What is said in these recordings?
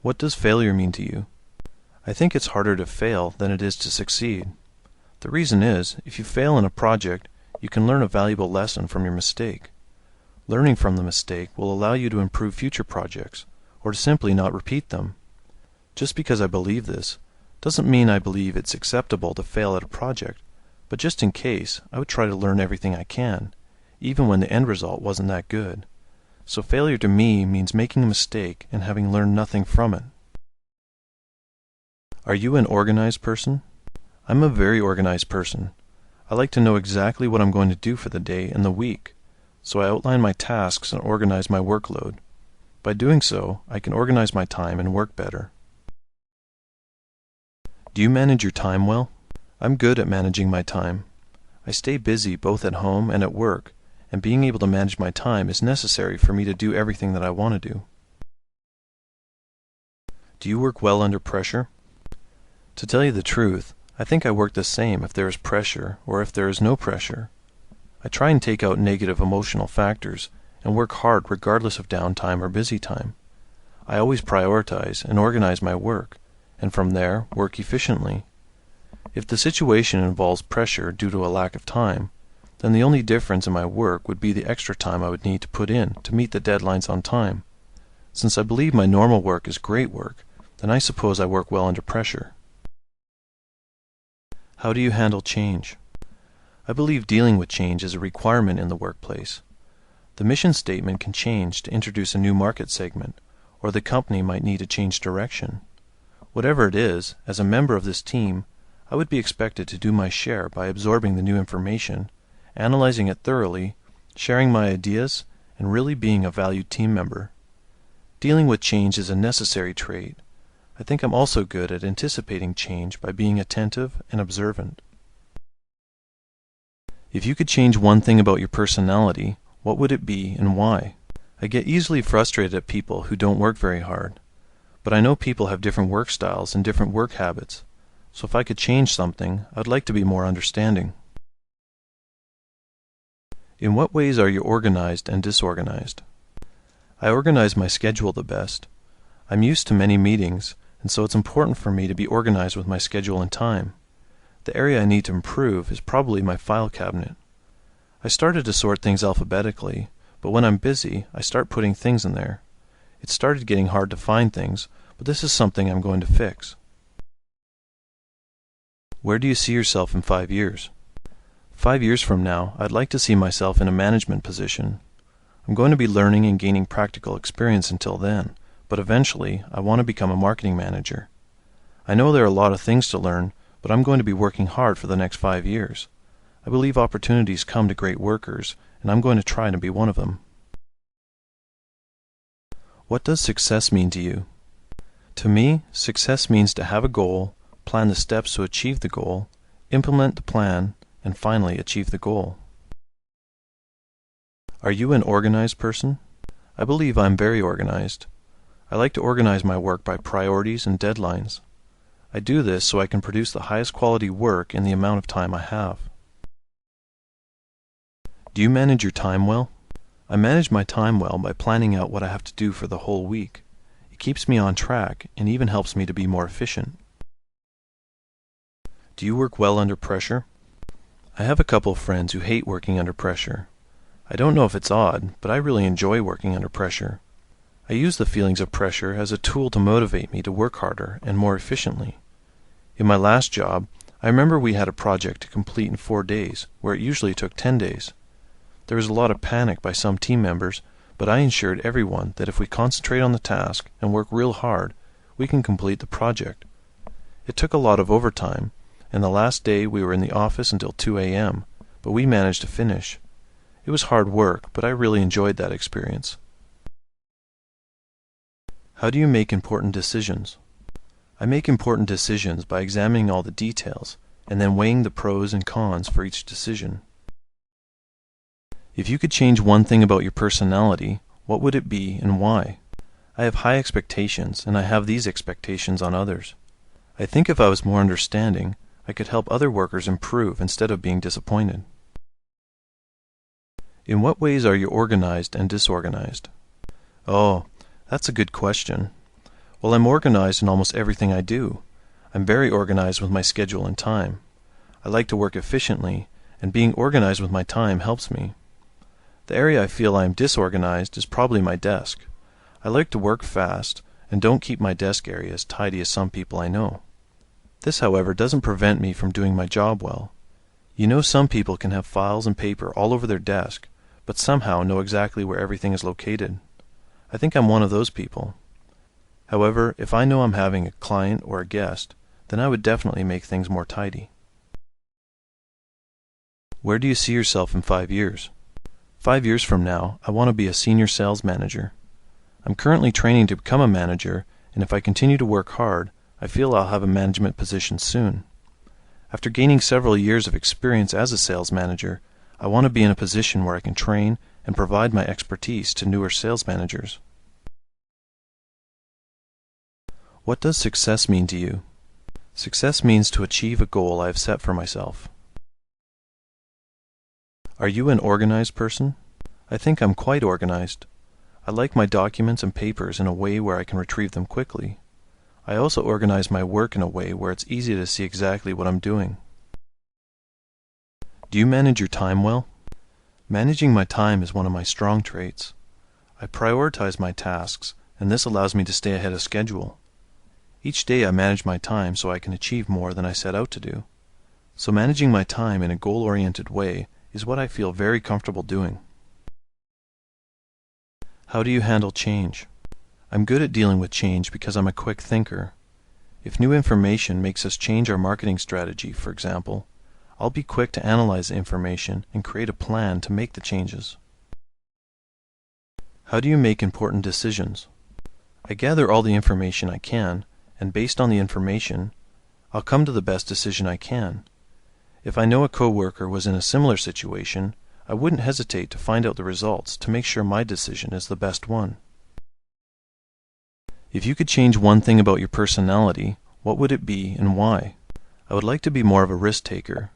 What does failure mean to you? I think it's harder to fail than it is to succeed. The reason is, if you fail in a project, you can learn a valuable lesson from your mistake. Learning from the mistake will allow you to improve future projects, or to simply not repeat them. Just because I believe this, doesn't mean I believe it's acceptable to fail at a project, but just in case, I would try to learn everything I can, even when the end result wasn't that good. So failure to me means making a mistake and having learned nothing from it. Are you an organized person? I'm a very organized person. I like to know exactly what I'm going to do for the day and the week, so I outline my tasks and organize my workload. By doing so, I can organize my time and work better. Do you manage your time well? I'm good at managing my time. I stay busy both at home and at work, and being able to manage my time is necessary for me to do everything that I want to do. Do you work well under pressure? To tell you the truth, I think I work the same if there is pressure or if there is no pressure. I try and take out negative emotional factors and work hard regardless of downtime or busy time. I always prioritize and organize my work, and from there work efficiently. If the situation involves pressure due to a lack of time, then the only difference in my work would be the extra time I would need to put in to meet the deadlines on time. Since I believe my normal work is great work, then I suppose I work well under pressure. How do you handle change? I believe dealing with change is a requirement in the workplace. The mission statement can change to introduce a new market segment, or the company might need to change direction. Whatever it is, as a member of this team, I would be expected to do my share by absorbing the new information, analyzing it thoroughly, sharing my ideas, and really being a valued team member. Dealing with change is a necessary trait. I think I'm also good at anticipating change by being attentive and observant. If you could change one thing about your personality, what would it be and why? I get easily frustrated at people who don't work very hard, but I know people have different work styles and different work habits, so if I could change something, I'd like to be more understanding. In what ways are you organized and disorganized? I organize my schedule the best. I'm used to many meetings, and so it's important for me to be organized with my schedule and time. The area I need to improve is probably my file cabinet. I started to sort things alphabetically, but when I'm busy, I start putting things in there. It started getting hard to find things, but this is something I'm going to fix. Where do you see yourself in 5 years? 5 years from now, I'd like to see myself in a management position. I'm going to be learning and gaining practical experience until then, but eventually I want to become a marketing manager. I know there are a lot of things to learn, but I'm going to be working hard for the next 5 years. I believe opportunities come to great workers, and I'm going to try to be one of them. What does success mean to you? To me, success means to have a goal, plan the steps to achieve the goal, implement the plan, and finally achieve the goal. Are you an organized person? I believe I'm very organized. I like to organize my work by priorities and deadlines. I do this so I can produce the highest quality work in the amount of time I have. Do you manage your time well? I manage my time well by planning out what I have to do for the whole week. It keeps me on track and even helps me to be more efficient. Do you work well under pressure? I have a couple of friends who hate working under pressure. I don't know if it's odd, but I really enjoy working under pressure. I use the feelings of pressure as a tool to motivate me to work harder and more efficiently. In my last job, I remember we had a project to complete in 4 days, where it usually took 10 days. There was a lot of panic by some team members, but I ensured everyone that if we concentrate on the task and work real hard, we can complete the project. It took a lot of overtime, and the last day we were in the office until 2 a.m., but we managed to finish. It was hard work, but I really enjoyed that experience. How do you make important decisions? I make important decisions by examining all the details and then weighing the pros and cons for each decision. If you could change one thing about your personality, what would it be and why? I have high expectations, and I have these expectations on others. I think if I was more understanding, I could help other workers improve instead of being disappointed. In what ways are you organized and disorganized? Oh, that's a good question. Well, I'm organized in almost everything I do. I'm very organized with my schedule and time. I like to work efficiently, and being organized with my time helps me. The area I feel I am disorganized is probably my desk. I like to work fast, and don't keep my desk area as tidy as some people I know. This, however, doesn't prevent me from doing my job well. You know, some people can have files and paper all over their desk, but somehow know exactly where everything is located. I think I'm one of those people. However, if I know I'm having a client or a guest, then I would definitely make things more tidy. Where do you see yourself in 5 years? 5 years from now, I want to be a senior sales manager. I'm currently training to become a manager, and if I continue to work hard, I feel I'll have a management position soon. After gaining several years of experience as a sales manager, I want to be in a position where I can train and provide my expertise to newer sales managers. What does success mean to you? Success means to achieve a goal I have set for myself. Are you an organized person? I think I'm quite organized. I like my documents and papers in a way where I can retrieve them quickly. I also organize my work in a way where it's easy to see exactly what I'm doing. Do you manage your time well? Managing my time is one of my strong traits. I prioritize my tasks, and this allows me to stay ahead of schedule. Each day I manage my time so I can achieve more than I set out to do. So managing my time in a goal-oriented way is what I feel very comfortable doing. How do you handle change? I'm good at dealing with change because I'm a quick thinker. If new information makes us change our marketing strategy, for example, I'll be quick to analyze the information and create a plan to make the changes. How do you make important decisions? I gather all the information I can, and based on the information, I'll come to the best decision I can. If I know a coworker was in a similar situation, I wouldn't hesitate to find out the results to make sure my decision is the best one. If you could change one thing about your personality, what would it be and why? I would like to be more of a risk taker.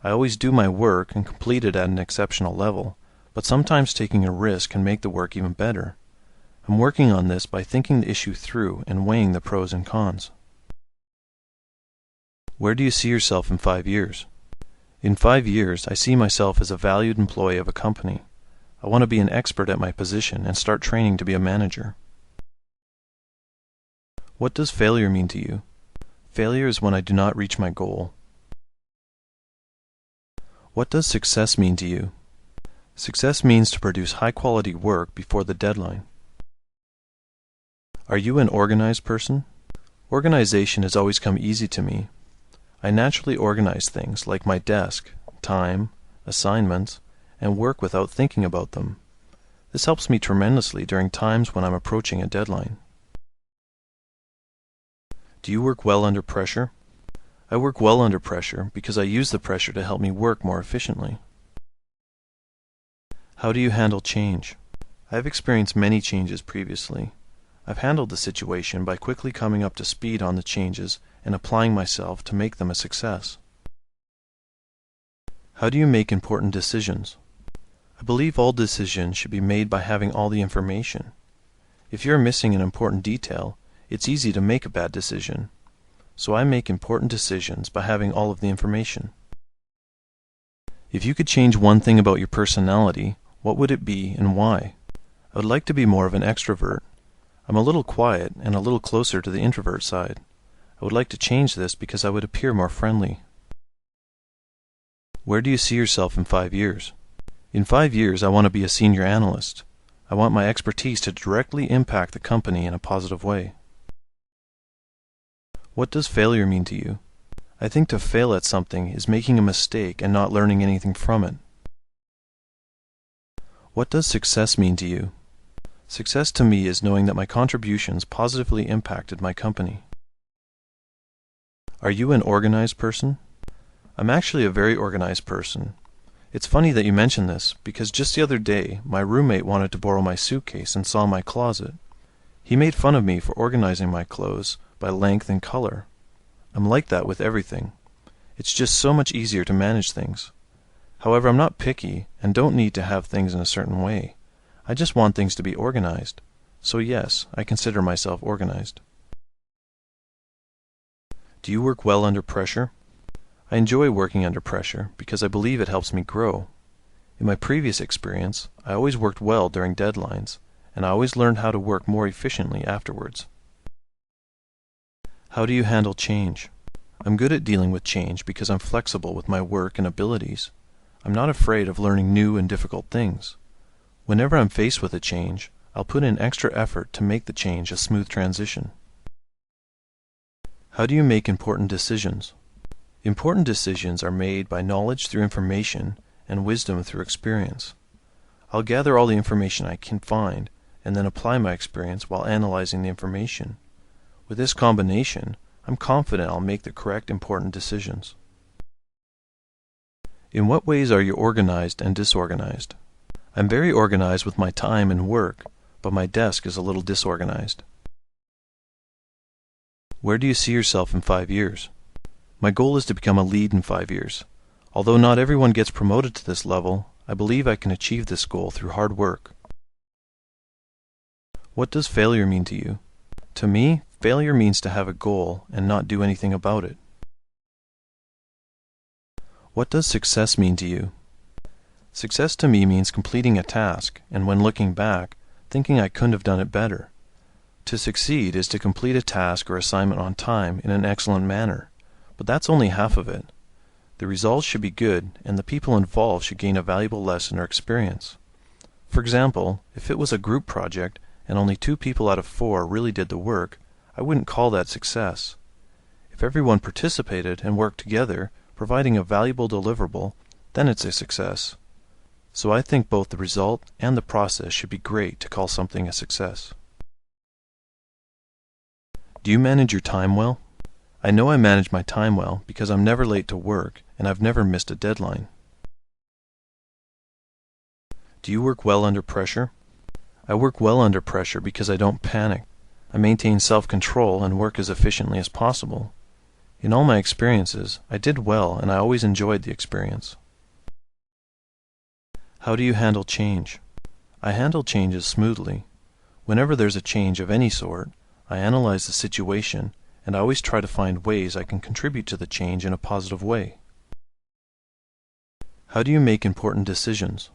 I always do my work and complete it at an exceptional level, but sometimes taking a risk can make the work even better. I'm working on this by thinking the issue through and weighing the pros and cons. Where do you see yourself in 5 years? In 5 years, I see myself as a valued employee of a company. I want to be an expert at my position and start training to be a manager. What does failure mean to you? Failure is when I do not reach my goal. What does success mean to you? Success means to produce high-quality work before the deadline. Are you an organized person? Organization has always come easy to me. I naturally organize things like my desk, time, assignments, and work without thinking about them. This helps me tremendously during times when I'm approaching a deadline. Do you work well under pressure? I work well under pressure because I use the pressure to help me work more efficiently. How do you handle change? I have experienced many changes previously. I've handled the situation by quickly coming up to speed on the changes and applying myself to make them a success. How do you make important decisions? I believe all decisions should be made by having all the information. If you're missing an important detail, it's easy to make a bad decision. So I make important decisions by having all of the information. If you could change one thing about your personality, what would it be and why? I would like to be more of an extrovert. I'm a little quiet and a little closer to the introvert side. I would like to change this because I would appear more friendly. Where do you see yourself in 5 years? In 5 years, I want to be a senior analyst. I want my expertise to directly impact the company in a positive way. What does failure mean to you? I think to fail at something is making a mistake and not learning anything from it. What does success mean to you? Success to me is knowing that my contributions positively impacted my company. Are you an organized person? I'm actually a very organized person. It's funny that you mention this, because just the other day, my roommate wanted to borrow my suitcase and saw my closet. He made fun of me for organizing my clothes by length and color. I'm like that with everything. It's just so much easier to manage things. However, I'm not picky and don't need to have things in a certain way. I just want things to be organized. So yes, I consider myself organized. Do you work well under pressure? I enjoy working under pressure because I believe it helps me grow. In my previous experience, I always worked well during deadlines, and I always learned how to work more efficiently afterwards. How do you handle change? I'm good at dealing with change because I'm flexible with my work and abilities. I'm not afraid of learning new and difficult things. Whenever I'm faced with a change, I'll put in extra effort to make the change a smooth transition. How do you make important decisions? Important decisions are made by knowledge through information and wisdom through experience. I'll gather all the information I can find and then apply my experience while analyzing the information. With this combination, I'm confident I'll make the correct important decisions. In what ways are you organized and disorganized? I'm very organized with my time and work, but my desk is a little disorganized. Where do you see yourself in 5 years? My goal is to become a lead in 5 years. Although not everyone gets promoted to this level, I believe I can achieve this goal through hard work. What does failure mean to you? To me, failure means to have a goal and not do anything about it. What does success mean to you? Success to me means completing a task, and when looking back, thinking I couldn't have done it better. To succeed is to complete a task or assignment on time in an excellent manner, but that's only half of it. The results should be good, and the people involved should gain a valuable lesson or experience. For example, if it was a group project and only 2 people out of 4 really did the work, I wouldn't call that success. If everyone participated and worked together, providing a valuable deliverable, then it's a success. So I think both the result and the process should be great to call something a success. Do you manage your time well? I know I manage my time well because I'm never late to work and I've never missed a deadline. Do you work well under pressure? I work well under pressure because I don't panic. I maintain self-control and work as efficiently as possible. In all my experiences, I did well and I always enjoyed the experience. How do you handle change? I handle changes smoothly. Whenever there's a change of any sort, I analyze the situation and I always try to find ways I can contribute to the change in a positive way. How do you make important decisions?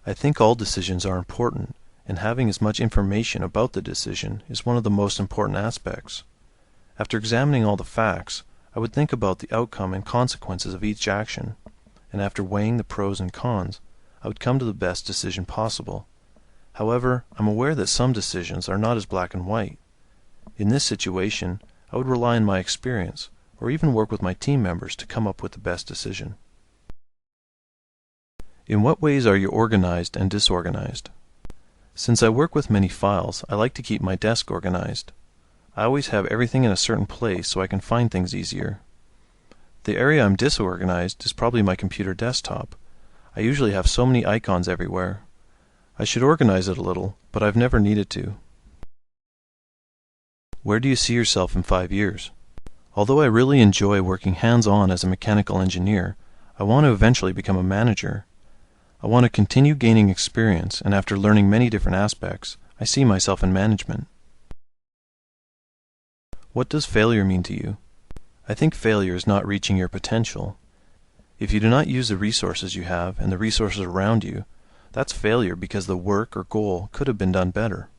I think all decisions are important, and having as much information about the decision is one of the most important aspects. After examining all the facts, I would think about the outcome and consequences of each action, and after weighing the pros and cons, I would come to the best decision possible. However, I'm aware that some decisions are not as black and white. In this situation, I would rely on my experience, or even work with my team members to come up with the best decision. In what ways are you organized and disorganized? Since I work with many files, I like to keep my desk organized. I always have everything in a certain place so I can find things easier. The area I'm disorganized is probably my computer desktop. I usually have so many icons everywhere. I should organize it a little, but I've never needed to. Where do you see yourself in 5 years? Although I really enjoy working hands-on as a mechanical engineer, I want to eventually become a manager. I want to continue gaining experience, and after learning many different aspects, I see myself in management. What does failure mean to you? I think failure is not reaching your potential. If you do not use the resources you have and the resources around you, that's failure because the work or goal could have been done better.